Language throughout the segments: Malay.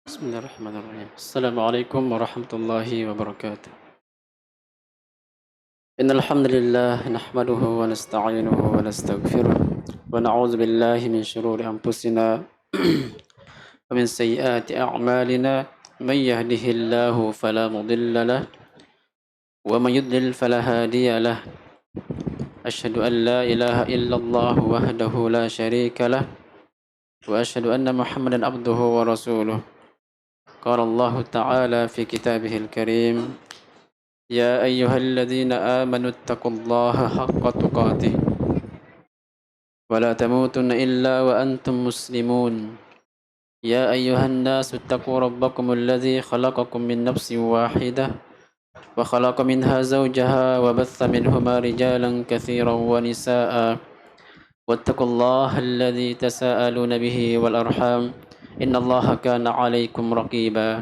بسم الله الرحمن الرحيم السلام عليكم ورحمة الله وبركاته إن الحمد لله نحمده ونستعينه ونستغفره ونعوذ بالله من شرور أنفسنا ومن سيئات أعمالنا من يهده الله فلا مضل له ومن يضلل فلا هادي له أشهد أن لا إله إلا الله وحده لا شريك له وأشهد أن محمدا عبده ورسوله قال الله تعالى في كتابه الكريم يا أيها الذين آمنوا اتقوا الله حق تقاته ولا تموتن إلا وأنتم مسلمون يا أيها الناس اتقوا ربكم الذي خلقكم من نفس واحدة وخلق منها زوجها وبث منهما رجالا كثيرا ونساء واتقوا الله الذي تساءلون به والأرحام إن الله كان عليكم رقيبا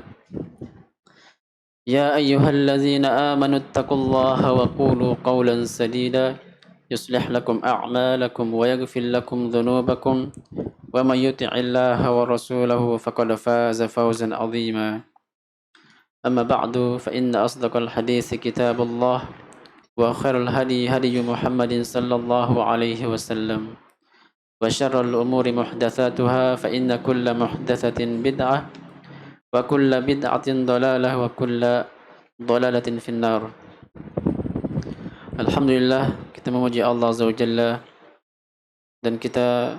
يا أيها الذين آمنوا اتقوا الله وقولوا قولا سديدا يصلح لكم أعمالكم ويغفر لكم ذنوبكم ومن يطع الله ورسوله فقد فاز فوزا عظيما أما بعد فإن أصدق الحديث كتاب الله وخير الهدي هدي محمد صلى الله عليه وسلم وشر الأمور محدثاتها فإن كل محدثة بدعة وكل بدعة ضلالة وكل ضلالة في النار. Alhamdulillah, kita memuji Allah Azza wa Jalla dan kita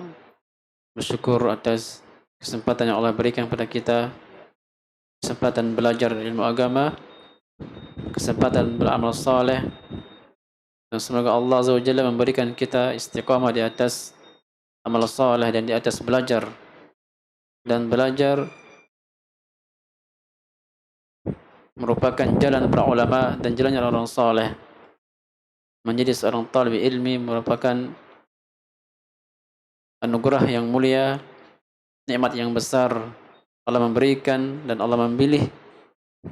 bersyukur atas kesempatan yang Allah berikan kepada kita, kesempatan belajar ilmu agama, kesempatan beramal saleh, dan semoga Allah Azza wa Jalla memberikan kita istiqamah di atas amal saleh dan di atas belajar merupakan jalan para ulama dan jalannya orang saleh. Menjadi seorang talib ilmi merupakan anugerah yang mulia, nikmat yang besar. Allah memberikan dan Allah memilih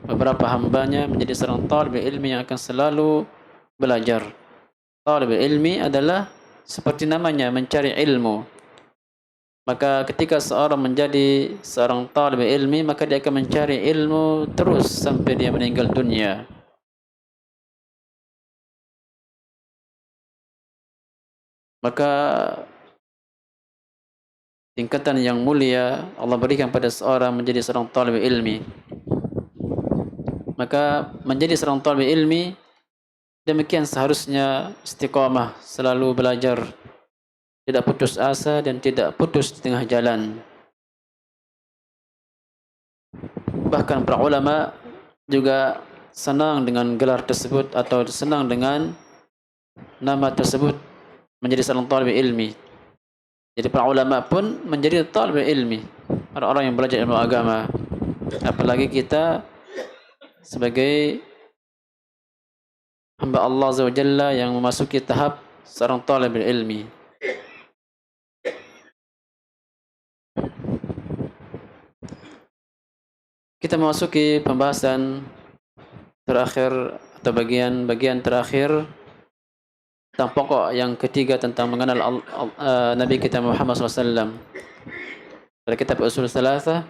beberapa hambanya menjadi seorang talib ilmi yang akan selalu belajar. Talib ilmi adalah seperti namanya, mencari ilmu. Maka ketika seorang menjadi seorang talib ilmi, maka dia akan mencari ilmu terus sampai dia meninggal dunia. Maka tingkatan yang mulia Allah berikan pada seorang menjadi seorang talib ilmi. Maka menjadi seorang talib ilmi demikian seharusnya istiqamah, selalu belajar, tidak putus asa dan tidak putus di tengah jalan. Bahkan para ulama juga senang dengan gelar tersebut atau senang dengan nama tersebut, menjadi seorang talib ilmi. Jadi para ulama pun menjadi talib ilmi, orang-orang yang belajar ilmu agama. Apalagi kita sebagai hamba Allah Azza wa Jalla yang memasuki tahap seorang talib ilmi. Kita memasuki pembahasan terakhir atau bagian terakhir tentang pokok yang ketiga tentang mengenal Nabi kita Muhammad SAW. Pada kitab Usul Thalatha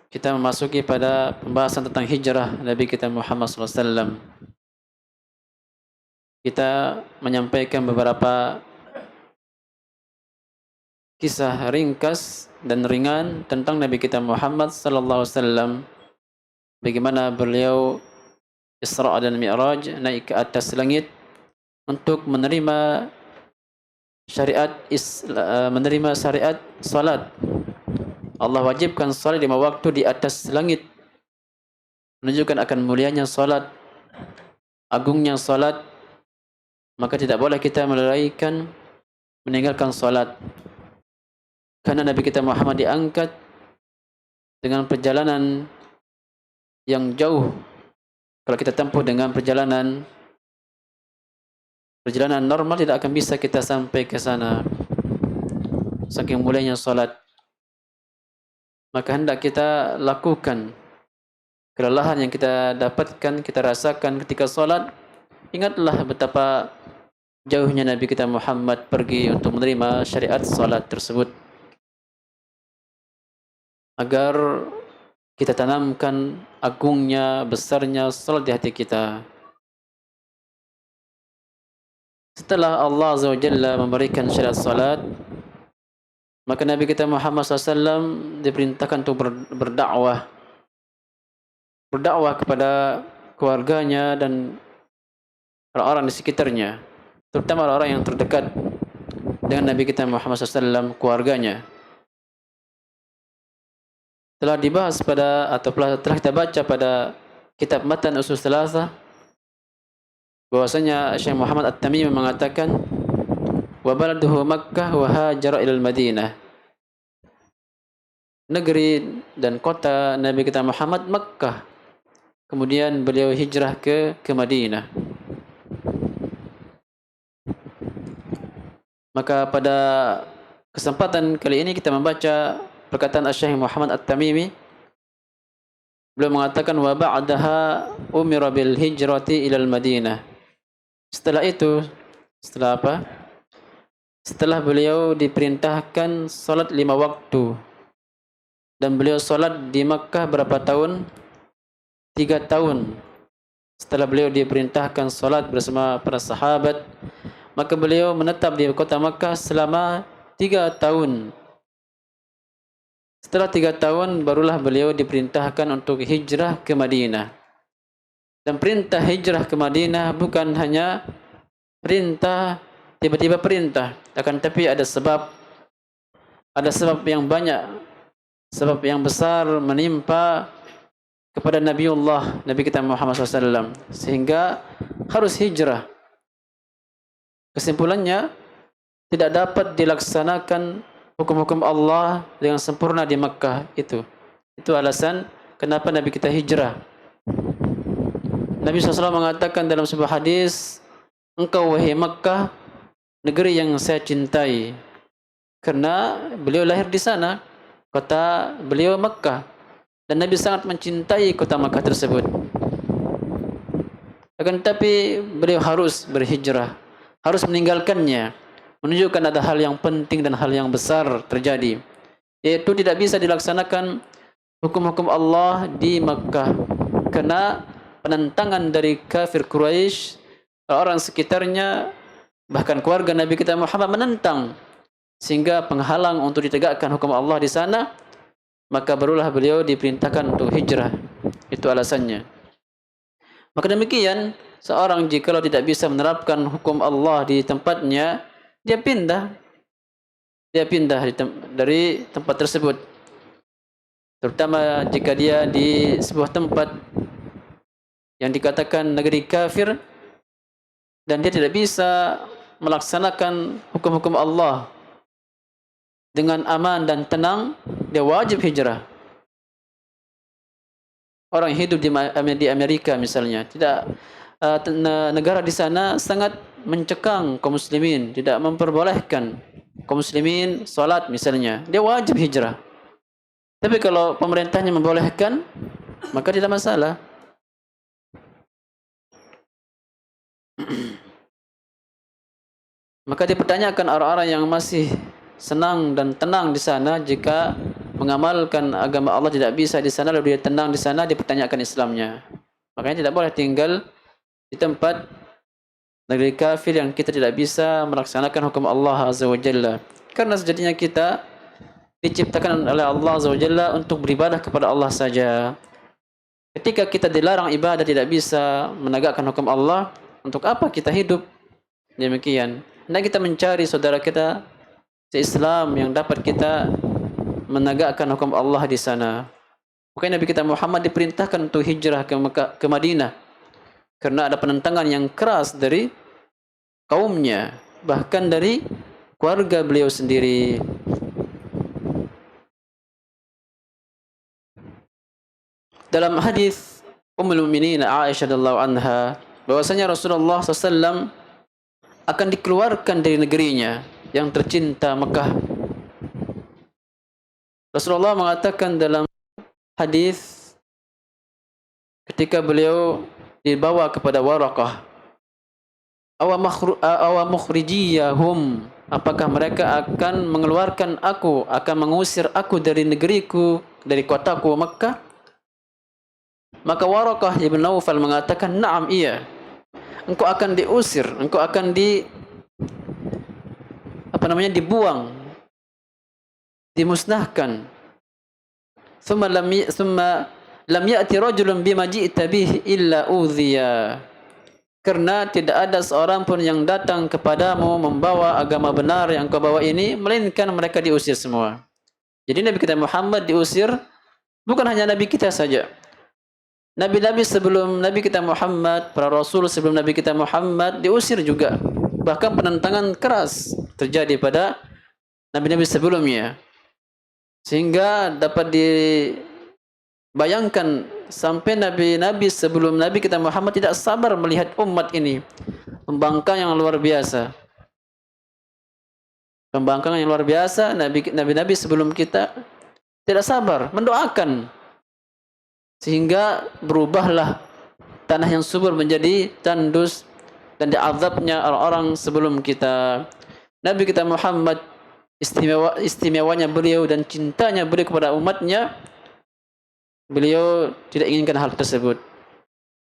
kita memasuki pada pembahasan tentang hijrah Nabi kita Muhammad SAW. Kita menyampaikan beberapa kisah ringkas dan ringan tentang Nabi kita Muhammad SAW. Bagaimana beliau Isra dan Mi'raj, naik ke atas langit untuk menerima syariat salat. Allah wajibkan salat 5 waktu di atas langit, menunjukkan akan mulianya salat, agungnya salat. Maka tidak boleh kita melalaikan, meninggalkan salat. Karena Nabi kita Muhammad diangkat dengan perjalanan yang jauh. Kalau kita tempuh dengan perjalanan normal, tidak akan bisa kita sampai ke sana. Saking mulianya salat. Maka hendak kita lakukan kelelahan yang kita dapatkan, kita rasakan ketika salat. Ingatlah betapa jauhnya Nabi kita Muhammad pergi untuk menerima syariat salat tersebut. Agar kita tanamkan agungnya, besarnya salat di hati kita. Setelah Allah Azza wa Jalla memberikan syariat salat, maka Nabi kita Muhammad SAW diperintahkan untuk berdakwah kepada keluarganya dan orang-orang di sekitarnya, terutama orang-orang yang terdekat dengan Nabi kita Muhammad SAW, keluarganya. Telah dibahas telah kita baca pada kitab Matan Usul Salasah bahwasanya Syekh Muhammad At-Tamimi mengatakan wa baladuhu Makkah wa hajara ilal Madinah. Negeri dan kota Nabi kita Muhammad Makkah. Kemudian beliau hijrah ke Madinah. Maka pada kesempatan kali ini kita membaca perkataan Syekh Muhammad At-Tamimi. Beliau mengatakan wa ba'daha umira bil hijrati ilal Madinah. Setelah itu, setelah apa? Setelah beliau diperintahkan salat 5 waktu. Dan beliau salat di Makkah berapa tahun? 3 tahun. Setelah beliau diperintahkan salat bersama para sahabat, maka beliau menetap di kota Makkah selama 3 tahun. Setelah 3 tahun barulah beliau diperintahkan untuk hijrah ke Madinah. Dan perintah hijrah ke Madinah bukan hanya perintah, tiba-tiba perintah, akan tapi ada sebab yang banyak, sebab yang besar menimpa kepada Nabi kita Muhammad SAW, sehingga harus hijrah. Kesimpulannya, tidak dapat dilaksanakan hukum-hukum Allah dengan sempurna di Makkah. Itu alasan kenapa Nabi kita hijrah. Nabi SAW mengatakan dalam sebuah hadis, engkau wahai Makkah, negeri yang saya cintai. Karena beliau lahir di sana, kota beliau Makkah. Dan Nabi sangat mencintai kota Makkah tersebut. Akan tetapi beliau harus berhijrah, harus meninggalkannya, menunjukkan ada hal yang penting dan hal yang besar terjadi, yaitu tidak bisa dilaksanakan hukum-hukum Allah di Makkah karena penentangan dari kafir Quraisy, orang sekitarnya, bahkan keluarga Nabi kita Muhammad menentang, sehingga penghalang untuk ditegakkan hukum Allah di sana. Maka barulah beliau diperintahkan untuk hijrah. Itu alasannya. Maka demikian, seorang jikalau tidak bisa menerapkan hukum Allah di tempatnya, dia pindah dari tempat tersebut. Terutama jika dia di sebuah tempat yang dikatakan negeri kafir dan dia tidak bisa melaksanakan hukum-hukum Allah dengan aman dan tenang, dia wajib hijrah. Orang yang hidup di Amerika misalnya, negara di sana sangat mencekang kaum muslimin, tidak memperbolehkan kaum muslimin salat misalnya, dia wajib hijrah. Tapi kalau pemerintahnya membolehkan, maka tidak masalah. Maka dipertanyakan orang-orang yang masih senang dan tenang di sana, jika mengamalkan agama Allah tidak bisa di sana, lalu dia tenang di sana, dipertanyakan Islamnya. Makanya tidak boleh tinggal di tempat negeri kafir yang kita tidak bisa melaksanakan hukum Allah Azza wa Jalla. Karena sejatinya kita diciptakan oleh Allah Azza wa Jalla untuk beribadah kepada Allah saja. Ketika kita dilarang ibadah, tidak bisa menegakkan hukum Allah, untuk apa kita hidup? Demikian. Hendaknya kita mencari saudara kita se-Islam yang dapat kita menegakkan hukum Allah di sana. Makanya Nabi kita Muhammad diperintahkan untuk hijrah ke Madinah karena ada penentangan yang keras dari kaumnya, bahkan dari keluarga beliau sendiri. Dalam hadis Ummul Mukminin Aisyah radhiyallahu anha, bahwasanya Rasulullah SAW akan dikeluarkan dari negerinya yang tercinta Mekah. Rasulullah mengatakan dalam hadis ketika beliau dibawa kepada Waraqah, awa mukhrijiyahum, apakah mereka akan mengeluarkan aku, akan mengusir aku dari negeriku, dari kotaku Mekah? Maka Waraqah ibn Naufal mengatakan, "Na'am, iya. Engkau akan diusir, engkau akan dibuang, dimusnahkan. Thumma lam ya'ti rajulun bima ji'ta bihi illa udhiya." Karena tidak ada seorang pun yang datang kepadamu membawa agama benar yang kau bawa ini, melainkan mereka diusir semua. Jadi Nabi kita Muhammad diusir, bukan hanya Nabi kita saja. Nabi-nabi sebelum Nabi kita Muhammad, para rasul sebelum Nabi kita Muhammad diusir juga. Bahkan penentangan keras terjadi pada nabi-nabi sebelumnya. Sehingga dapat dibayangkan sampai nabi-nabi sebelum Nabi kita Muhammad tidak sabar melihat umat ini. Pembangkang yang luar biasa. Pembangkangan yang luar biasa, nabi-nabi sebelum kita tidak sabar, mendoakan. Sehingga berubahlah tanah yang subur menjadi tandus dan diazabnya orang-orang sebelum kita. Nabi kita Muhammad, istimewanya beliau dan cintanya beliau kepada umatnya, beliau tidak inginkan hal tersebut.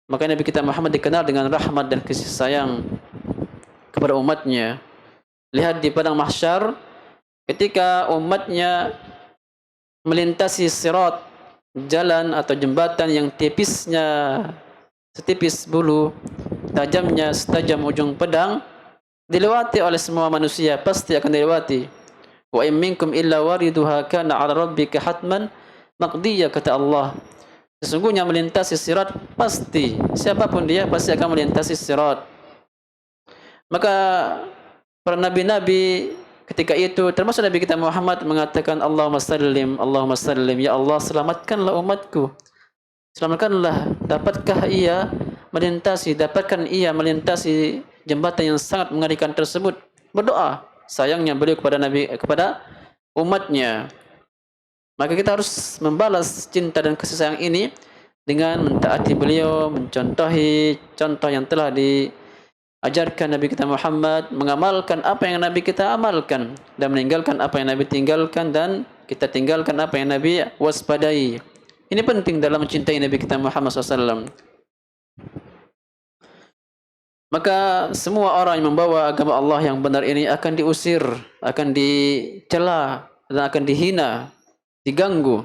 Maka Nabi kita Muhammad dikenal dengan rahmat dan kasih sayang kepada umatnya. Lihat di padang mahsyar ketika umatnya melintasi sirat, jalan atau jembatan yang tipisnya setipis bulu, tajamnya setajam ujung pedang, dilewati oleh semua manusia, pasti akan dilewati. Wa in minkum illa wariduha kana 'ala rabbika hatman maqdiyya, kata Allah. Sesungguhnya melintasi sirat pasti, siapapun dia pasti akan melintasi sirat. Maka para nabi-nabi ketika itu, termasuk Nabi kita Muhammad, mengatakan, Allahumma sallim, Allahumma sallim, ya Allah selamatkanlah umatku, selamatkanlah, dapatkah ia melintasi jembatan yang sangat mengerikan tersebut. Berdoa sayangnya beliau kepada umatnya. Maka kita harus membalas cinta dan kasih sayang ini dengan mentaati beliau, mencontohi contoh yang telah diajarkan Nabi kita Muhammad, mengamalkan apa yang Nabi kita amalkan dan meninggalkan apa yang Nabi tinggalkan, dan kita tinggalkan apa yang Nabi waspadai. Ini penting dalam mencintai Nabi kita Muhammad SAW. Maka semua orang yang membawa agama Allah yang benar ini akan diusir, akan dicela dan akan dihina, diganggu.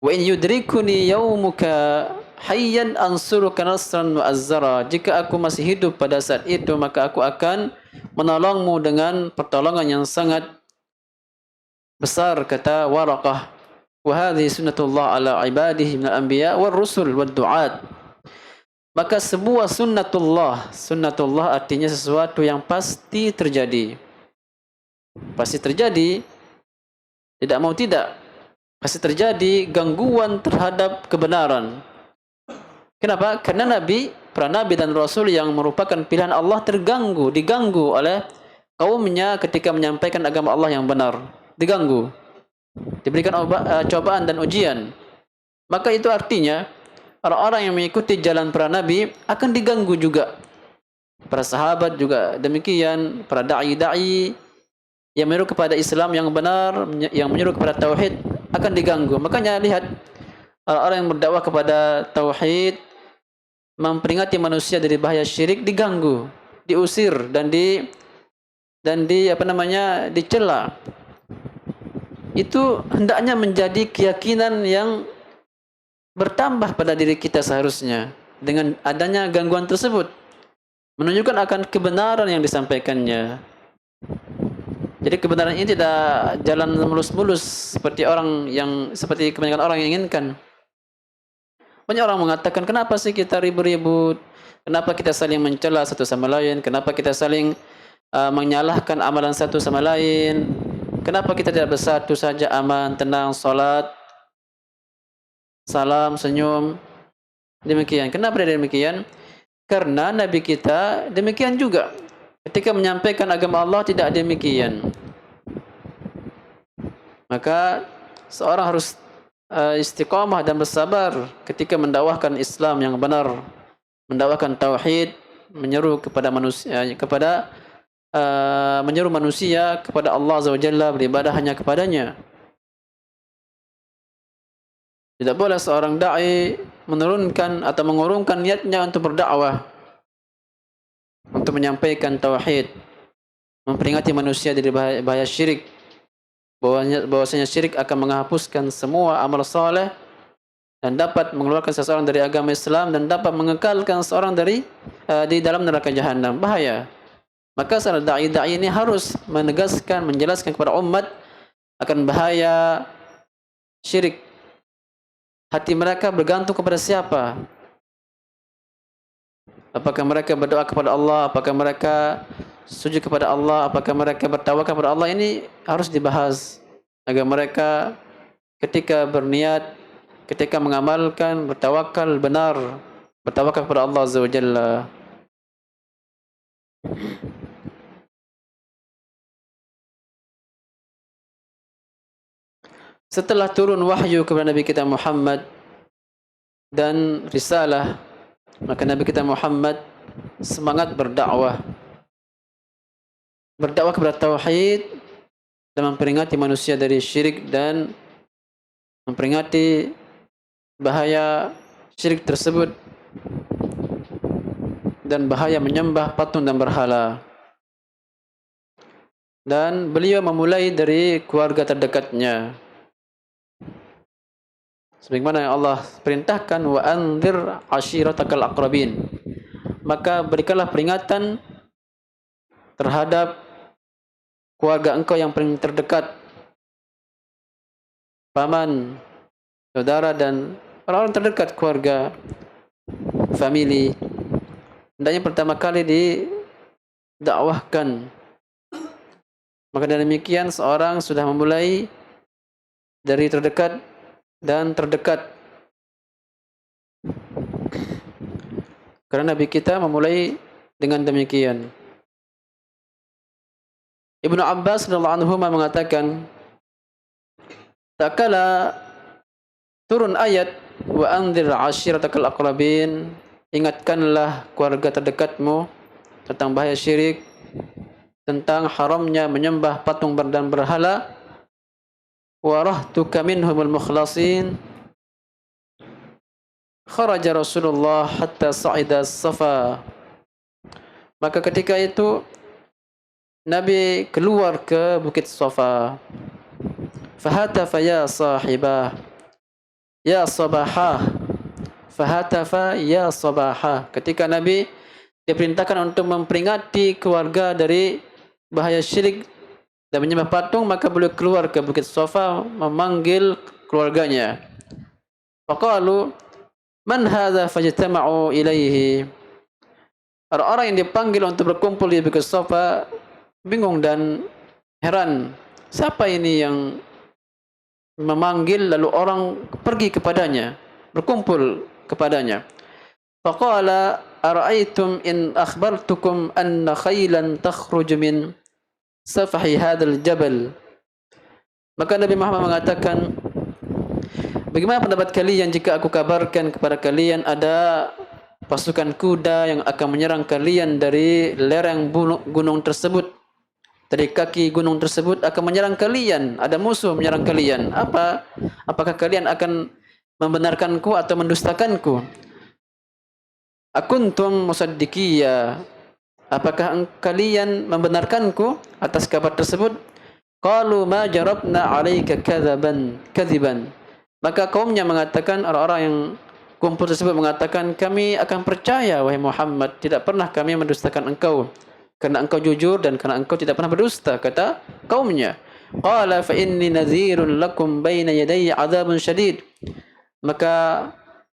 Wa in yudrikuni yaumuka hayyan ansuruka nasran mu'azzara. Jika aku masih hidup pada saat itu, maka aku akan menolongmu dengan pertolongan yang sangat besar, kata Waraqah. Wa hadhihi sunnatullah ala ibadihi minal anbiya war rusul wad du'at. Maka sebuah sunnatullah artinya sesuatu yang pasti terjadi. Pasti terjadi, tidak mau tidak. Pasti terjadi gangguan terhadap kebenaran. Kenapa? Karena para nabi dan rasul yang merupakan pilihan Allah diganggu oleh kaumnya ketika menyampaikan agama Allah yang benar. Diganggu. Diberikan cobaan dan ujian. Maka itu artinya orang-orang yang mengikuti jalan para nabi akan diganggu juga. Para sahabat juga demikian, para da'i yang menyeru kepada Islam yang benar, yang menyeru kepada tauhid akan diganggu. Makanya lihat orang yang berdakwah kepada tauhid, memperingati manusia dari bahaya syirik, diganggu, diusir dan dicela. Itu hendaknya menjadi keyakinan yang bertambah pada diri kita seharusnya dengan adanya gangguan tersebut, menunjukkan akan kebenaran yang disampaikannya. Jadi kebenaran ini tidak jalan mulus-mulus seperti kebanyakan orang yang inginkan. Banyak orang mengatakan, kenapa sih kita ribut-ribut? Kenapa kita saling mencela satu sama lain? Kenapa kita saling menyalahkan amalan satu sama lain? Kenapa kita tidak bersatu saja, aman, tenang, salat, salam, senyum? Demikian. Kenapa tidak demikian? Karena Nabi kita demikian juga. Ketika menyampaikan agama Allah tidak demikian. Maka seorang harus istiqamah dan bersabar ketika mendakwahkan Islam yang benar, mendakwahkan tauhid, menyeru kepada manusia, menyeru manusia kepada Allah Azza wa Jalla, beribadah hanya kepadanya. Tidak boleh seorang dai menurunkan atau mengurungkan niatnya untuk berdakwah, untuk menyampaikan tauhid, memperingati manusia dari bahaya syirik, bahwasanya syirik akan menghapuskan semua amal saleh dan dapat mengeluarkan seseorang dari agama Islam dan dapat mengekalkan seseorang di dalam neraka jahanam. Bahaya. Maka seorang dai ini harus menegaskan, menjelaskan kepada umat akan bahaya syirik. Hati mereka bergantung kepada siapa? Apakah mereka berdoa kepada Allah? Apakah mereka sujud kepada Allah? Apakah mereka bertawakal kepada Allah? Ini harus dibahas agar mereka ketika berniat, ketika mengamalkan, bertawakal benar, bertawakal kepada Allah Azza wa Jalla. Setelah turun wahyu kepada Nabi kita Muhammad dan risalah, maka Nabi kita Muhammad semangat berdakwah. Berdakwah kepada tauhid dan memperingati manusia dari syirik dan memperingati bahaya syirik tersebut dan bahaya menyembah patung dan berhala. Dan beliau memulai dari keluarga terdekatnya. Sebagaimana yang Allah perintahkan, wa anzir ashiratakal aqrabin. Maka berikanlah peringatan terhadap keluarga engkau yang paling terdekat, paman, saudara dan orang-orang terdekat keluarga, family. Hendaknya pertama kali didakwahkan. Maka dengan demikian seorang sudah memulai dari terdekat dan terdekat. Karena Nabi kita memulai dengan demikian. Ibnu Abbas radhiyallahu anhu mengatakan, tak kala turun ayat wa anzir ashiratakal aqrabin, ingatkanlah keluarga terdekatmu tentang bahaya syirik, tentang haramnya menyembah patung dan berhala. Wa rahtuka minhumul mukhlasin, kharaja Rasulullah hatta sa'ida as-safa. Maka ketika itu Nabi keluar ke Bukit Safa. Fahatafa ya sahibah, ya sabahah. Fahatafa ya sabahah. Ketika Nabi diperintahkan untuk memperingati keluarga dari bahaya syirik dan menyembah patung, maka beliau keluar ke Bukit Safa memanggil keluarganya. Faqalu man hadza fajtama'u ilaihi. Orang-orang yang dipanggil untuk berkumpul di Bukit Safa bingung dan heran. Siapa ini yang memanggil lalu orang pergi kepadanya, berkumpul kepadanya? Faqala ara'aytum in akhbartukum anna khaylan takhruju min safahi hadzal jabal. Maka Nabi Muhammad mengatakan, bagaimana pendapat kalian jika aku kabarkan kepada kalian ada pasukan kuda yang akan menyerang kalian dari lereng gunung tersebut, dari kaki gunung tersebut akan menyerang kalian, ada musuh menyerang kalian. Apakah kalian akan membenarkanku atau mendustakanku? Akuntum musaddiqiyya, apakah kalian membenarkanku atas kabar tersebut? Qalu ma jarabna 'alaika kadziban. Maka kaumnya mengatakan, orang-orang yang kumpul tersebut mengatakan, kami akan percaya wahai Muhammad, tidak pernah kami mendustakan engkau, karena engkau jujur dan karena engkau tidak pernah berdusta, kata kaumnya. Qala fa inni nadhirun lakum baina yaday 'adzabun syadid. Maka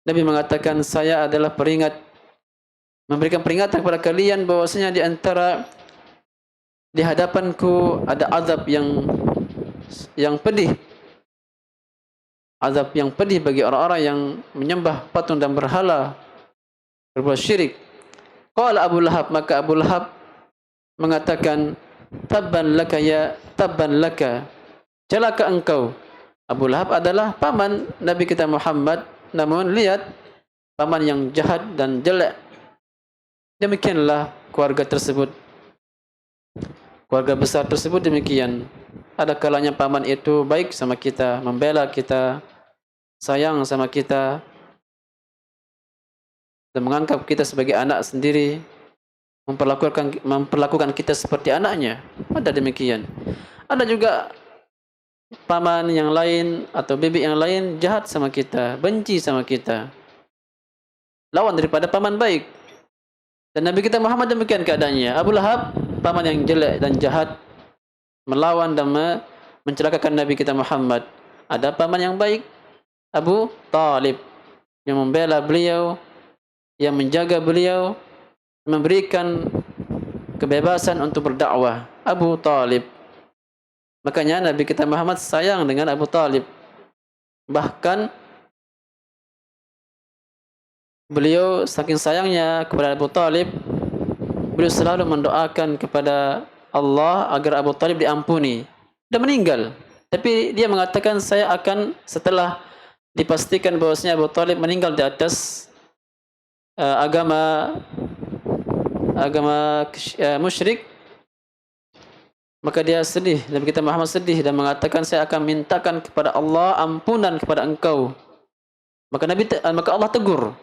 Nabi mengatakan, saya adalah memberikan peringatan kepada kalian bahwasanya di antara di hadapanku ada azab yang pedih. Azab yang pedih bagi orang-orang yang menyembah patung dan berhala, berbuat syirik. Qala Abu Lahab, maka Abu Lahab mengatakan, tabban laka, celaka engkau. Abu Lahab adalah paman Nabi kita Muhammad, namun lihat paman yang jahat dan jelek. Demikianlah keluarga tersebut, keluarga besar tersebut demikian. Ada kalanya paman itu baik sama kita, membela kita, sayang sama kita dan menganggap kita sebagai anak sendiri, memperlakukan kita seperti anaknya. Ada demikian. Ada juga paman yang lain atau bibi yang lain jahat sama kita, benci sama kita. Lawan daripada paman baik. Dan Nabi kita Muhammad demikian keadaannya. Abu Lahab, paman yang jelek dan jahat, melawan dan mencelakakan Nabi kita Muhammad. Ada paman yang baik, Abu Talib, yang membela beliau, yang menjaga beliau, memberikan kebebasan untuk berdakwah. Abu Talib. Makanya Nabi kita Muhammad sayang dengan Abu Talib. Bahkan beliau saking sayangnya kepada Abu Talib, beliau selalu mendoakan kepada Allah agar Abu Talib diampuni. Dia meninggal, tapi dia mengatakan saya akan, setelah dipastikan bahwasanya Abu Talib meninggal di atas agama musyrik, maka dia sedih. Nabi kita Muhammad sedih dan mengatakan saya akan mintakan kepada Allah ampunan kepada engkau. Maka Allah tegur.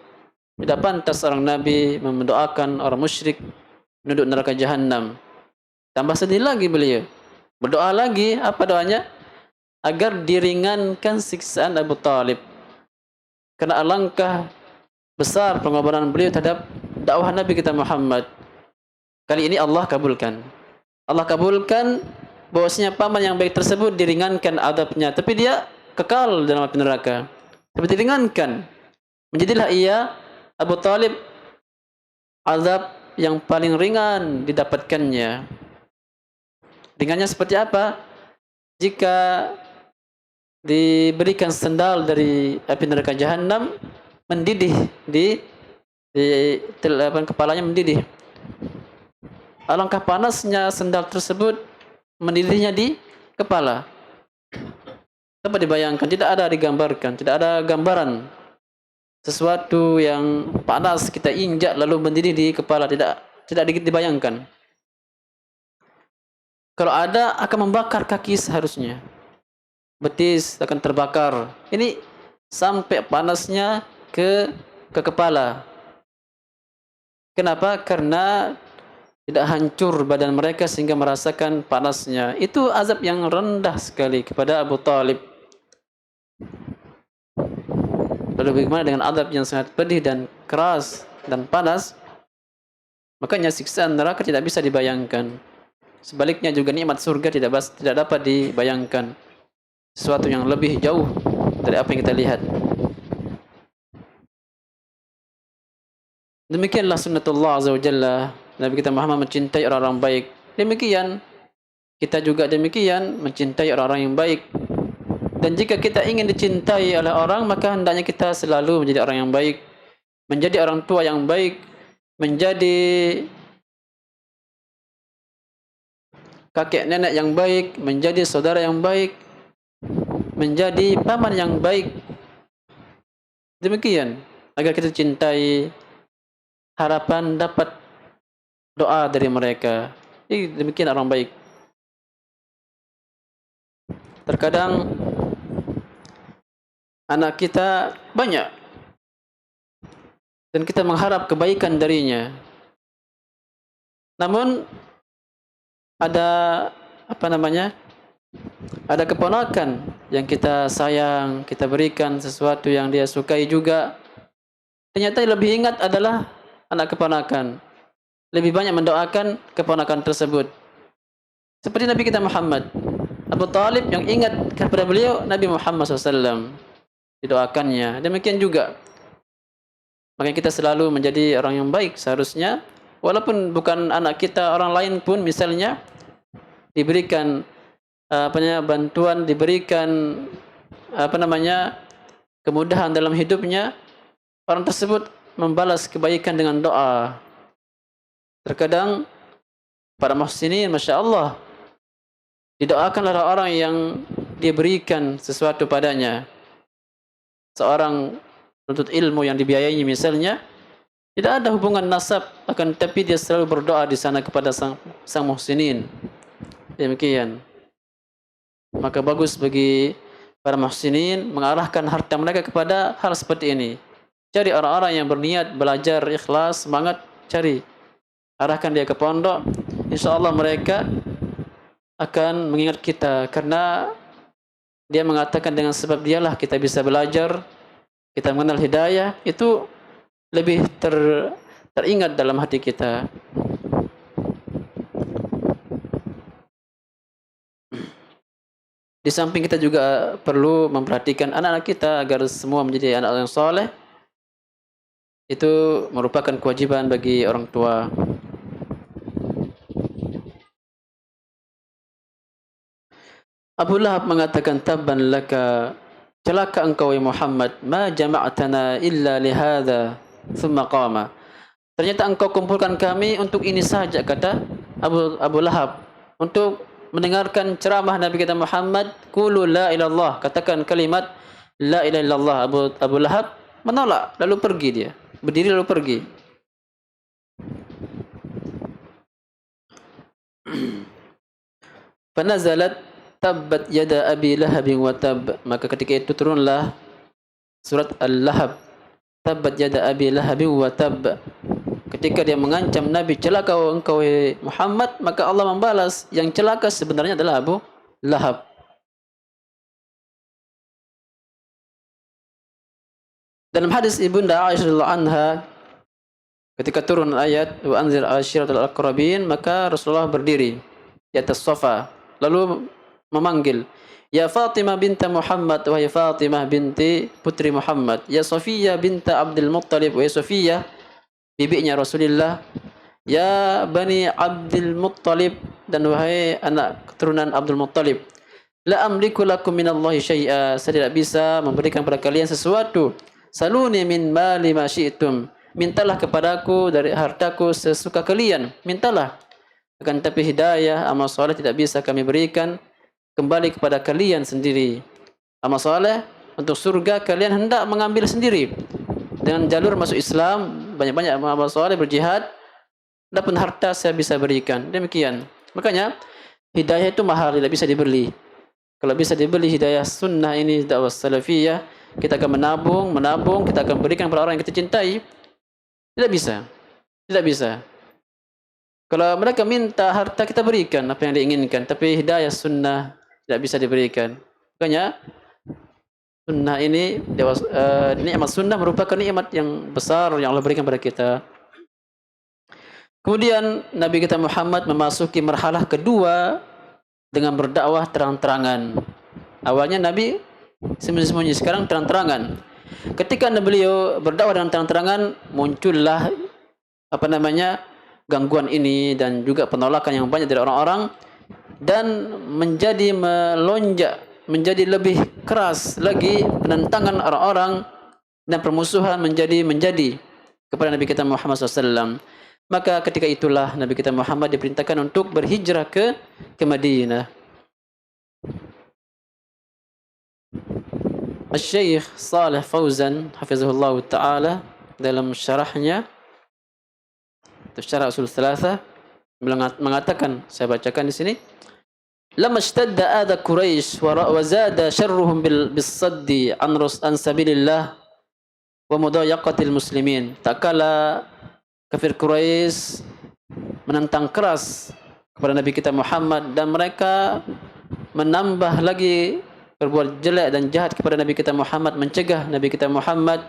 Tidak pantas seorang Nabi mendoakan orang musyrik penduduk neraka jahanam. Tambah sedih lagi beliau. Berdoa lagi, apa doanya? Agar diringankan siksaan Abu Talib. Karena alangkah besar pengorbanan beliau terhadap dakwah Nabi kita Muhammad. Kali ini Allah kabulkan. Allah kabulkan bahwasanya paman yang baik tersebut diringankan adabnya, tapi dia kekal dalam api neraka. Tapi diringankan. Menjadilah ia Abu Talib azab yang paling ringan didapatkannya. Ringannya seperti apa? Jika diberikan sendal dari api neraka jahanam, mendidih di kepalanya mendidih. Alangkah panasnya sendal tersebut mendidihnya di kepala. Dapat dibayangkan, tidak ada digambarkan, tidak ada gambaran sesuatu yang panas kita injak lalu mendidih di kepala, tidak dibayangkan. Kalau ada akan membakar kaki seharusnya. Betis akan terbakar. Ini sampai panasnya ke kepala. Kenapa? Karena tidak hancur badan mereka sehingga merasakan panasnya. Itu azab yang rendah sekali kepada Abu Talib. Lalu bagaimana dengan azab yang sangat pedih dan keras dan panas? Makanya siksaan neraka tidak bisa dibayangkan. Sebaliknya juga nikmat surga tidak dapat dibayangkan. Sesuatu yang lebih jauh dari apa yang kita lihat. Demikianlah sunnatullah azza wa jalla. Nabi kita Muhammad mencintai orang-orang baik. Demikian kita juga demikian mencintai orang-orang yang baik. Dan jika kita ingin dicintai oleh orang, maka hendaknya kita selalu menjadi orang yang baik, menjadi orang tua yang baik, menjadi kakek nenek yang baik, menjadi saudara yang baik, menjadi paman yang baik. Demikian agar kita cintai, harapan dapat doa dari mereka. Demikian orang baik. Terkadang anak kita banyak dan kita mengharap kebaikan darinya. Namun ada ada keponakan yang kita sayang, kita berikan sesuatu yang dia sukai juga. Ternyata lebih ingat adalah anak keponakan. Lebih banyak mendoakan keponakan tersebut. Seperti Nabi kita Muhammad. Abu Talib yang ingat kepada beliau Nabi Muhammad SAW. Didoakannya. Demikian juga. Makanya kita selalu menjadi orang yang baik seharusnya. Walaupun bukan anak kita, orang lain pun misalnya diberikan bantuan, diberikan kemudahan dalam hidupnya, orang tersebut membalas kebaikan dengan doa. Terkadang para muhsinin, Masya Allah, didoakan oleh orang yang diberikan sesuatu padanya. Seorang penuntut ilmu yang dibiayai misalnya, tidak ada hubungan nasab, akan tetapi dia selalu berdoa di sana kepada sang muhsinin. Demikian. Maka bagus bagi para muhsinin mengarahkan harta mereka kepada hal seperti ini. Cari orang-orang yang berniat belajar ikhlas, semangat, cari. Arahkan dia ke pondok. InsyaAllah mereka akan mengingat kita, karena dia mengatakan dengan sebab dialah kita bisa belajar, kita mengenal hidayah, itu lebih teringat dalam hati kita. Di samping kita juga perlu memperhatikan anak-anak kita agar semua menjadi anak yang soleh. Itu merupakan kewajiban bagi orang tua. Abu Lahab mengatakan, tabban laka, celaka engkau ya Muhammad, ma jama'atana illa lihada, thumma qama. Ternyata engkau kumpulkan kami untuk ini saja, kata Abu Lahab, untuk mendengarkan ceramah Nabi kita Muhammad. Qulu la ilallah, katakan kalimat la ilaha illallah. Abu Lahab menolak, lalu pergi dia, berdiri lalu pergi. Fanazalat tabbat yada abi lahabin wa tab, maka ketika itu turunlah surat Al-Lahab, tabbat yada abi lahabin wa tab. Ketika dia mengancam Nabi, celaka engkau Muhammad, maka Allah membalas, yang celaka sebenarnya adalah Abu Lahab. Dalam hadis Ibunda Aisyah radhiyallahu anha, ketika turun ayat wa anzir ashiratal aqrabin, maka Rasulullah berdiri di atas sofa lalu memanggil, ya Fatimah binta Muhammad, wahai Fatimah binti putri Muhammad, ya Safiyah binta Abdul Muttalib, wahai Safiyah bibinya Rasulullah, ya Bani Abdul Muttalib, dan wahai anak keturunan Abdul Muttalib, la amliku lakum minallahi syai'a, saya tidak bisa memberikan kepada kalian sesuatu, saluni min mali ma syi'tum, mintalah kepadaku dari hartaku sesuka kalian, mintalah. Akan tapi hidayah, amal soleh tidak bisa kami berikan, kembali kepada kalian sendiri. Amal soleh untuk surga kalian hendak mengambil sendiri. Dengan jalur masuk Islam, banyak-banyak amal soleh, berjihad, adapun harta saya bisa berikan. Demikian. Makanya hidayah itu mahal, tidak bisa dibeli. Kalau bisa dibeli hidayah sunnah ini, dakwah salafiyah, kita akan menabung, kita akan berikan kepada orang yang kita cintai. Tidak bisa. Tidak bisa. Kalau mereka minta harta, kita berikan apa yang diinginkan, tapi hidayah sunnah tidak bisa diberikan. Makanya sunnah ini, nikmat sunnah merupakan nikmat yang besar yang Allah berikan pada kita. Kemudian Nabi kita Muhammad memasuki marhalah kedua dengan berdakwah terang-terangan. Awalnya Nabi sembunyi-sembunyi, sekarang terang-terangan. Ketika beliau berdakwah dengan terang-terangan, muncullah gangguan ini dan juga penolakan yang banyak dari orang-orang, dan menjadi melonjak, menjadi lebih keras lagi penentangan orang-orang dan permusuhan menjadi kepada Nabi kita Muhammad SAW. Maka ketika itulah Nabi kita Muhammad diperintahkan untuk berhijrah ke Madinah. Syekh Shalih Fauzan hafizahullah taala dalam syarahnya Syarah Ushul Tsalatsa mengatakan, saya bacakan di sini, lamma ishtadda adha Quraisy wa zada syarruhum bis-saddi an sabilillah wa mudayaqatil muslimin. Tak kala kafir Quraisy menentang keras kepada Nabi kita Muhammad dan mereka menambah lagi berbuat jelek dan jahat kepada Nabi kita Muhammad, mencegah Nabi kita Muhammad,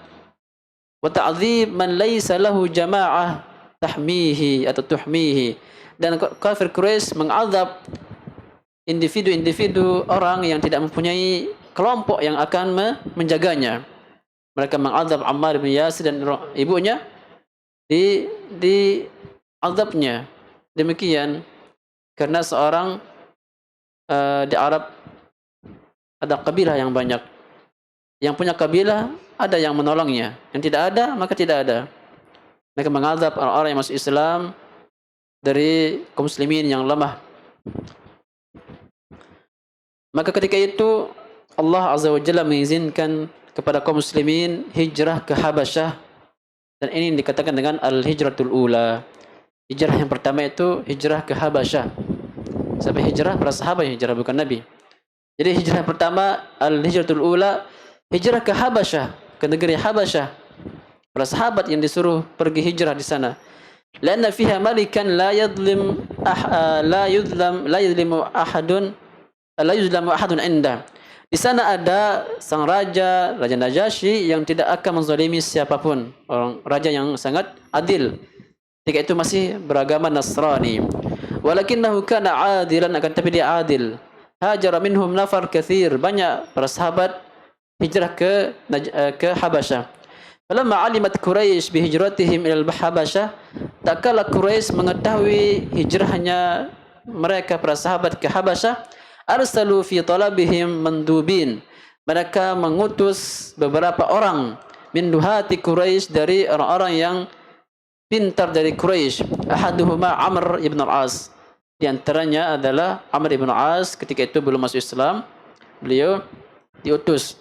wa ta'dzib man laisa lahu jama'ah tahmihi atau tuhmihi, dan kafir Quraisy mengazab individu-individu orang yang tidak mempunyai kelompok yang akan menjaganya. Mereka mengazab Ammar bin Yasir dan ibunya, di azabnya. Demikian karena seorang di Arab ada kabilah yang banyak, yang punya kabilah ada yang menolongnya, yang tidak ada maka tidak ada. Mereka mengazab orang-orang yang masuk Islam dari kaum muslimin yang lemah. Maka ketika itu Allah Azza wa Jalla mengizinkan kepada kaum muslimin hijrah ke Habasyah, dan ini dikatakan dengan al-hijratul ula. Hijrah yang pertama itu hijrah ke Habasyah. Sampai hijrah para sahabat yang hijrah, bukan Nabi. Jadi hijrah pertama al-hijratul ula, hijrah ke Habasyah, ke negeri Habasyah. Para sahabat yang disuruh pergi hijrah di sana. Lanna fiha malikan la yudlimu ahadun la yuzlamu ahadun indah. Di sana ada sang raja, Raja Najasyi yang tidak akan menzalimi siapapun, orang raja yang sangat adil. Ketika itu masih beragama Nasrani. Walakinnahu kana adilan, akan tapi dia adil. Hajara minhum nafar katsir, banyak para sahabat hijrah ke Habasyah. Falamma alimat Quraisy bihijratihim ila al-Habasyah, tak kala Quraisy mengetahui hijrahnya mereka para sahabat ke Habasyah, arsalu fi talabihim mandubin, mereka mengutus beberapa orang min duhati Quraisy, dari orang-orang yang pintar dari Quraisy. Ahaduhuma Amr ibn al-As, di antaranya adalah Amr ibn al-As. Ketika itu belum masuk Islam, beliau diutus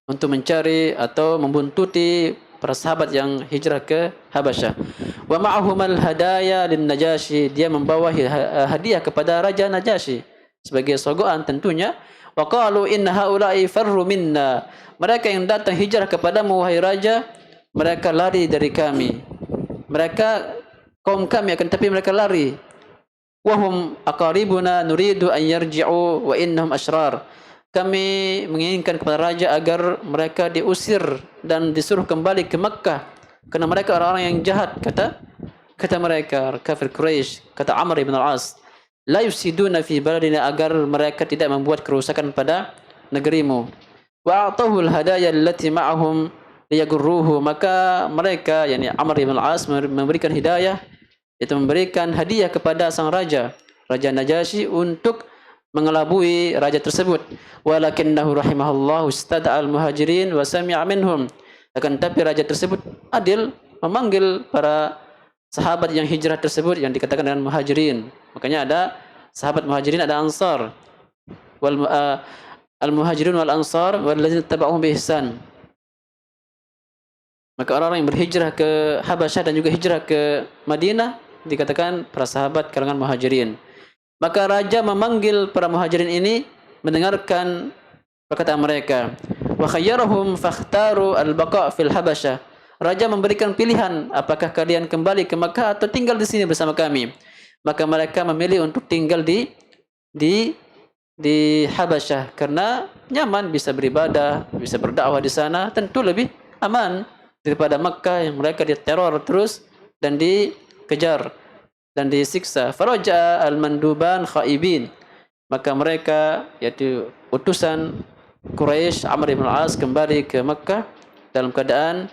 untuk mencari atau membuntuti para sahabat yang hijrah ke Habasyah. Wa ma'ahumal hadaya lin Najasyi, dia membawa hadiah kepada Raja Najasyi sebagai sogoan tentunya. Wa qalu inna haula'i farru minna, mereka yang datang hijrah kepadamu wahai raja, mereka lari dari kami, mereka kaum kami, akan tapi mereka lari. Wahum aqaribuna nuridu an yarji'u wa innahum ashrar, kami menginginkan kepada raja agar mereka diusir dan disuruh kembali ke Makkah karena mereka orang-orang yang jahat, kata mereka kafir Quraisy. Kata Amr ibn al-As, la yusiduna fi baladina, agar mereka tidak membuat kerusakan pada negerimu. Wa a'tahu al-hadaya allati ma'ahum liyagurruhu, maka mereka, yakni Amr ibn al-As, memberikan hidayah, yaitu memberikan hadiah kepada sang raja, Raja Najasyi, untuk mengelabui raja tersebut. Walakinnahu rahimahullah istada'al muhajirin wa sami'a minhum, akan tapi raja tersebut adil, memanggil para sahabat yang hijrah tersebut yang dikatakan dengan muhajirin. Makanya ada sahabat muhajirin, ada ansar. Al muhajirun wal ansar walladzina tabauhum bi ihsan. Maka orang-orang yang berhijrah ke Habasyah dan juga hijrah ke Madinah dikatakan para sahabat kalangan muhajirin. Maka raja memanggil para muhajirin ini, mendengarkan perkataan mereka. Wa khayyarahum fakhtaru al-baqa' fil Habasyah. Raja memberikan pilihan, apakah kalian kembali ke Makkah atau tinggal di sini bersama kami. Maka mereka memilih untuk tinggal di Habasyah karena nyaman, bisa beribadah, bisa berdakwah di sana, tentu lebih aman daripada Makkah yang mereka diteror terus dan dikejar dan disiksa. Faraja al-manduban khaibin, maka mereka, yaitu utusan Quraisy, Amr ibn al-As, kembali ke Makkah dalam keadaan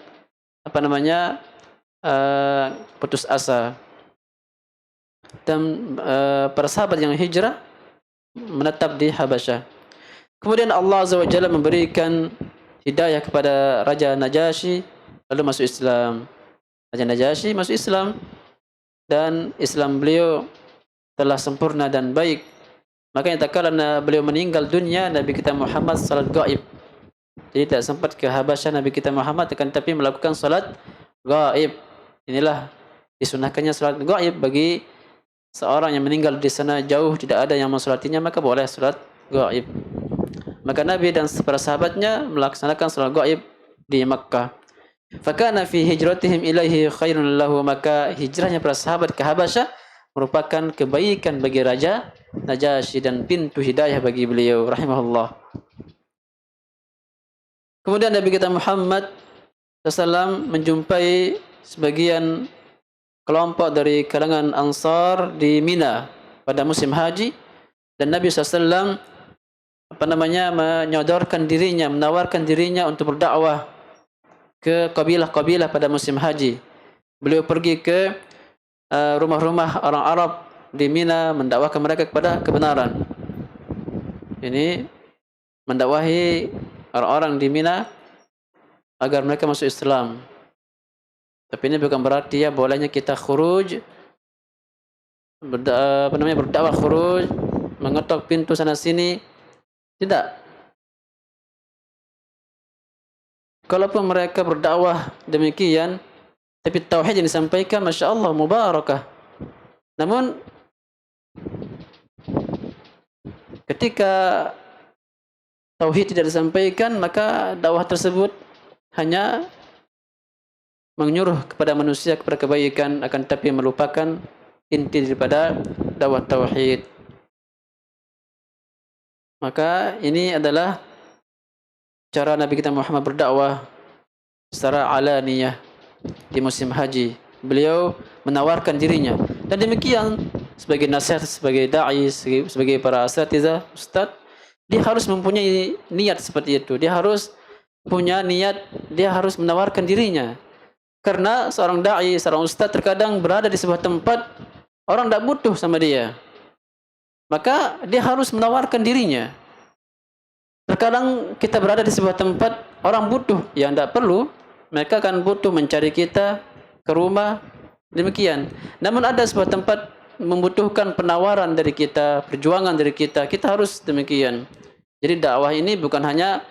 putus asa. Dan para sahabat yang hijrah menetap di Habasyah. Kemudian Allah Azza wa Jalla memberikan hidayah kepada Raja Najasyi, lalu masuk Islam. Raja Najasyi masuk Islam, dan Islam beliau telah sempurna dan baik. Makanya tak kala beliau meninggal dunia, Nabi kita Muhammad salat gaib. Jadi tak sempat ke Habasyah Nabi kita Muhammad, akan tapi melakukan salat gaib. Inilah disunahkannya salat gaib bagi seorang yang meninggal di sana jauh, tidak ada yang mensolatinya, maka boleh salat gaib. Maka Nabi dan para sahabatnya melaksanakan salat gaib di Makkah. Fakana fi hijratihim ilaihi khairun lahu, maka hijrahnya para sahabat ke Habasyah merupakan kebaikan bagi Raja Najasyi dan pintu hidayah bagi beliau rahimahullah. Kemudian Nabi kita Muhammad SAW menjumpai sebagian kelompok dari kalangan Ansar di Mina pada musim haji, dan Nabi SAW menyodorkan dirinya, menawarkan dirinya untuk berdakwah ke kabilah-kabilah pada musim haji. Beliau pergi ke rumah-rumah orang Arab di Mina, mendakwahkan mereka kepada kebenaran. Ini mendakwahi orang-orang di Mina agar mereka masuk Islam. Tapi ini bukan berarti ya bolehnya kita khuruj, berdakwah khuruj, mengetok pintu sana sini. Tidak. Kalaupun mereka berdakwah demikian, tapi tauhid yang disampaikan, masya Allah, mubarakah. Namun ketika tauhid tidak disampaikan, maka dakwah tersebut hanya menyuruh kepada manusia kepada kebaikan, akan tapi melupakan inti daripada dakwah tauhid. Maka ini adalah cara Nabi kita Muhammad berdakwah secara alaniyah di musim haji. Beliau menawarkan dirinya, dan demikian sebagai nasihat, sebagai dai, sebagai para asatidzah, ustaz, dia harus mempunyai niat seperti itu. Dia harus punya niat, dia harus menawarkan dirinya. Karena seorang dai, seorang ustaz terkadang berada di sebuah tempat orang tidak butuh sama dia. Maka dia harus menawarkan dirinya. Terkadang kita berada di sebuah tempat orang butuh yang tidak perlu, mereka akan butuh mencari kita ke rumah, demikian. Namun ada sebuah tempat membutuhkan penawaran dari kita, perjuangan dari kita, kita harus demikian. Jadi dakwah ini bukan hanya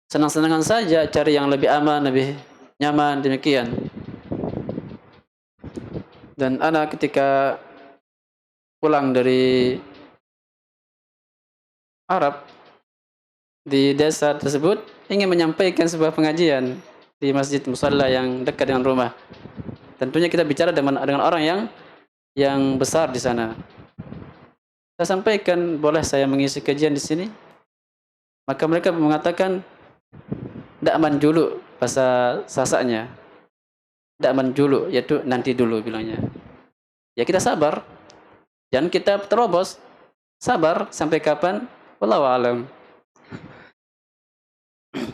senang-senangan saja, cari yang lebih aman, lebih nyaman, demikian. Dan ana ketika pulang dari Arab, di desa tersebut ingin menyampaikan sebuah pengajian di masjid musalla yang dekat dengan rumah. Tentunya kita bicara dengan orang yang besar di sana. Saya sampaikan, boleh saya mengisi kajian di sini? Maka mereka mengatakan, tidak manjulu, bahasa Sasaknya. Tidak manjulu, yaitu nanti dulu bilangnya. Ya kita sabar, jangan kita terobos. Sabar sampai kapan? Wallahu a'lam.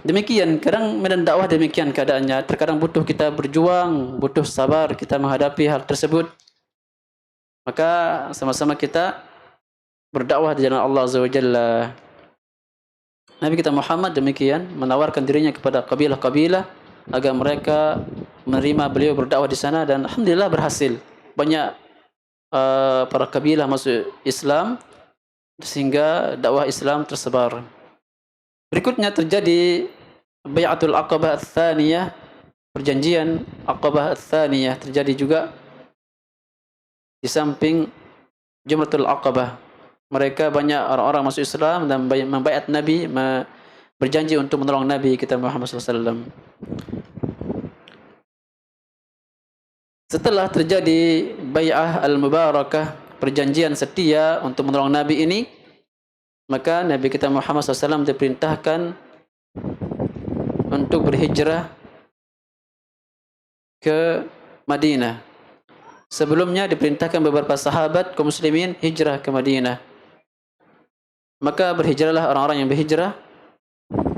Demikian, kadang medan dakwah demikian keadaannya. Terkadang butuh kita berjuang, butuh sabar kita menghadapi hal tersebut. Maka sama-sama kita berdakwah di jalan Allah Azza wa Jalla. Nabi kita Muhammad demikian menawarkan dirinya kepada kabilah-kabilah agar mereka menerima beliau berdakwah di sana, dan alhamdulillah berhasil. Banyak para kabilah masuk Islam sehingga dakwah Islam tersebar. Berikutnya terjadi Bai'atul Aqabah Ats-Tsaniyah, perjanjian Aqabah Ats-Tsaniyah terjadi juga di samping Jumratul Aqabah. Mereka banyak orang-orang masuk Islam dan membaiat Nabi, berjanji untuk menolong Nabi kita Muhammad SAW. Setelah terjadi Bai'ah Al-Mubarakah, perjanjian setia untuk menolong Nabi ini, maka Nabi kita Muhammad SAW diperintahkan untuk berhijrah ke Madinah. Sebelumnya diperintahkan beberapa sahabat kaum muslimin hijrah ke Madinah. Maka berhijrahlah orang-orang yang berhijrah,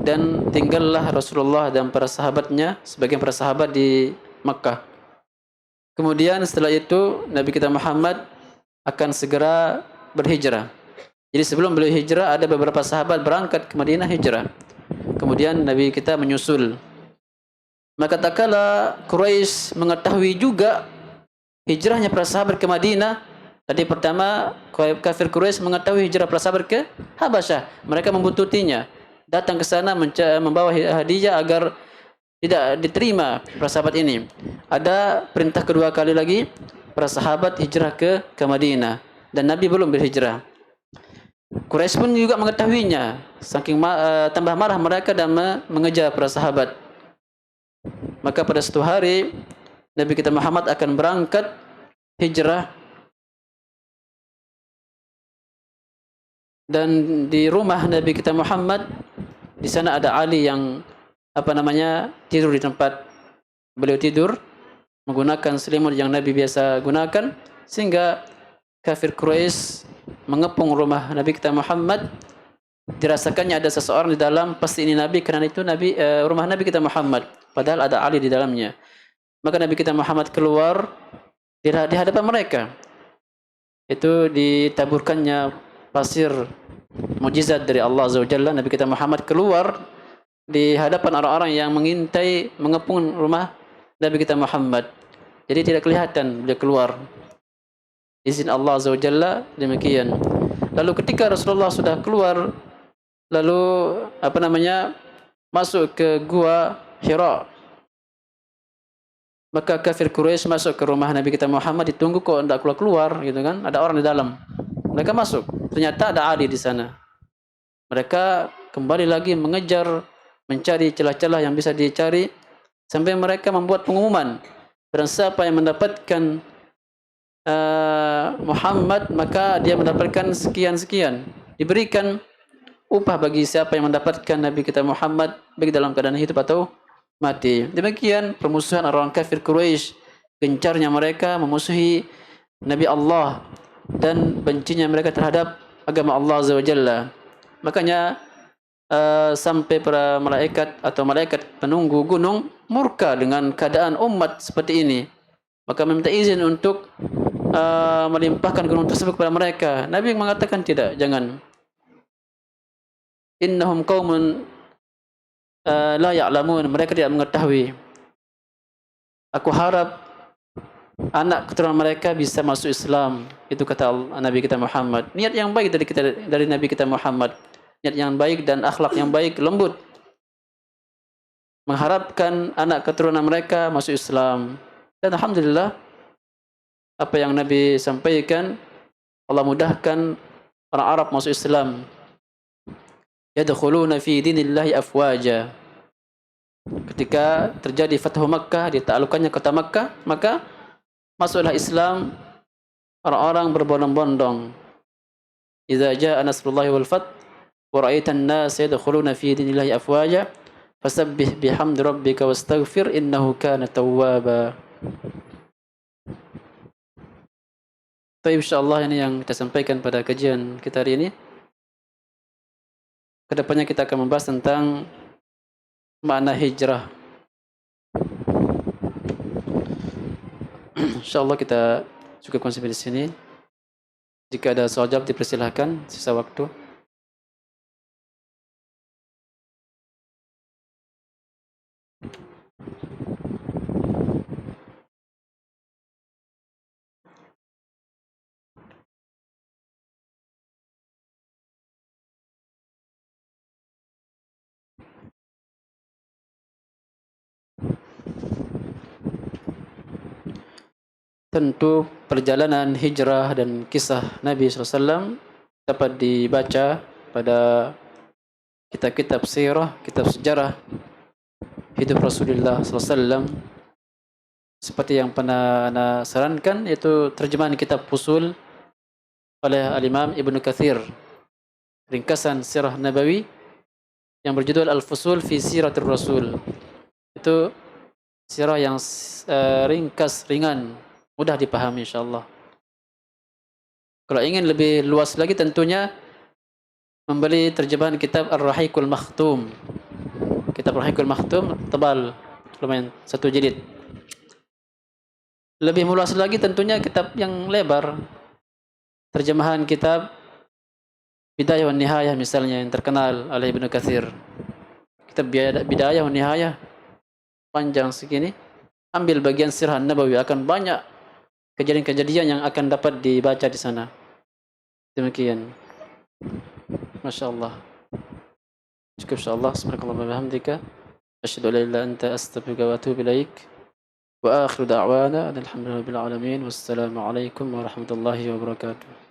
dan tinggallah Rasulullah dan para sahabatnya, sebagian para sahabat di Makkah. Kemudian setelah itu Nabi kita Muhammad akan segera berhijrah. Jadi sebelum beliau hijrah, ada beberapa sahabat berangkat ke Madinah hijrah. Kemudian Nabi kita menyusul. Maka tak kala Quraisy mengetahui juga hijrahnya para sahabat ke Madinah. Tadi pertama kafir Quraisy mengetahui hijrah para sahabat ke Habasyah. Mereka membuntutinya, datang ke sana membawa hadiah agar tidak diterima para sahabat ini. Ada perintah kedua kali lagi, para sahabat hijrah ke Madinah, dan Nabi belum berhijrah. Quraisy pun juga mengetahuinya, saking tambah marah mereka dan mengejar para sahabat. Maka pada suatu hari Nabi kita Muhammad akan berangkat hijrah, dan di rumah Nabi kita Muhammad di sana ada Ali yang tidur di tempat beliau tidur menggunakan selimut yang Nabi biasa gunakan, sehingga kafir Quraisy mengepung rumah Nabi kita Muhammad. Dirasakannya ada seseorang di dalam, pasti ini Nabi, karena itu rumah Nabi kita Muhammad, padahal ada Ali di dalamnya. Maka Nabi kita Muhammad keluar di hadapan mereka. Itu ditaburkannya pasir mukjizat dari Allah Azza wa Jalla. Nabi kita Muhammad keluar di hadapan orang-orang yang mengintai mengepung rumah Nabi kita Muhammad. Jadi tidak kelihatan beliau keluar. Izin Allah Azza wa Jalla demikian. Lalu ketika Rasulullah sudah keluar, lalu masuk ke gua Hira, maka kafir Quraisy masuk ke rumah Nabi kita Muhammad, ditunggu kok tidak keluar gitu kan, ada orang di dalam. Mereka masuk, ternyata ada Ali di sana. Mereka kembali lagi mengejar, mencari celah-celah yang bisa dicari, sampai mereka membuat pengumuman, barang siapa yang mendapatkan Muhammad, maka dia mendapatkan sekian-sekian. Diberikan upah bagi siapa yang mendapatkan Nabi kita Muhammad, baik dalam keadaan hidup atau mati. Demikian permusuhan orang kafir Quraisy, gencarnya mereka memusuhi Nabi Allah dan bencinya mereka terhadap agama Allah Azza wa Jalla. Makanya sampai para malaikat atau malaikat penunggu gunung murka dengan keadaan umat seperti ini. Maka meminta izin untuk melimpahkan gunung tersebut kepada mereka. Nabi mengatakan tidak, jangan. Innahum qaumun la ya'lamun, mereka tidak mengetahui. Aku harap anak keturunan mereka bisa masuk Islam. Itu kata Nabi kita Muhammad. Niat yang baik dari Nabi kita Muhammad. Niat yang baik dan akhlak yang baik, lembut. Mengharapkan anak keturunan mereka masuk Islam. Dan alhamdulillah, apa yang Nabi sampaikan, Allah mudahkan orang Arab masuk Islam. Yadkhuluna fi dinillahi afwaja. Ketika terjadi Fathu Makkah, ditaklukannya kota Makkah, maka masuklah Islam orang-orang berbondong-bondong. Idza jaa nasrullahi wal fath wa ra'aitan nas yadkhuluna fi dinillahi afwaja fasabbih bihamdi rabbika wastaghfir innahu kana tawwaba. Baik, insyaallah ini yang kita sampaikan pada kajian kita hari ini. Kedepannya kita akan membahas tentang makna hijrah. Insyaallah kita cukupkan sampai di sini. Jika ada soal jawab dipersilahkan, sisa waktu. Tentu perjalanan hijrah dan kisah Nabi SAW dapat dibaca pada kitab-kitab sirah, kitab sejarah hidup Rasulullah SAW. Seperti yang pernah Anda sarankan, yaitu terjemahan kitab Fusul oleh Al-Imam Ibnu Katsir, ringkasan sirah Nabawi yang berjudul Al-Fusul fi Siratul Rasul. Itu sirah yang ringkas, ringan, mudah dipahami insyaallah. Kalau ingin lebih luas lagi tentunya membeli terjemahan kitab Ar-Rahiqul Makhtum. Kitab Ar-Rahiqul Makhtum tebal, lumayan 1 jilid. Lebih luas lagi tentunya kitab yang lebar. Terjemahan kitab Bidayah wan Nihayah misalnya yang terkenal oleh Ibnu Katsir. Kitab Bidayah wan Nihayah panjang segini. Ambil bagian sirah Nabawi, akan banyak kejadian-kejadian yang akan dapat dibaca di sana. Demikian. Masya Allah. Cukup insyaallah. Subhanallah wa bihamdika. Asyhadu an la ilaha illa anta astaghfiruka wa atubu ilaik. Wa akhiru da'wana alhamdulillahi rabbil alamin. Wassalamu alaikum warahmatullahi wabarakatuh.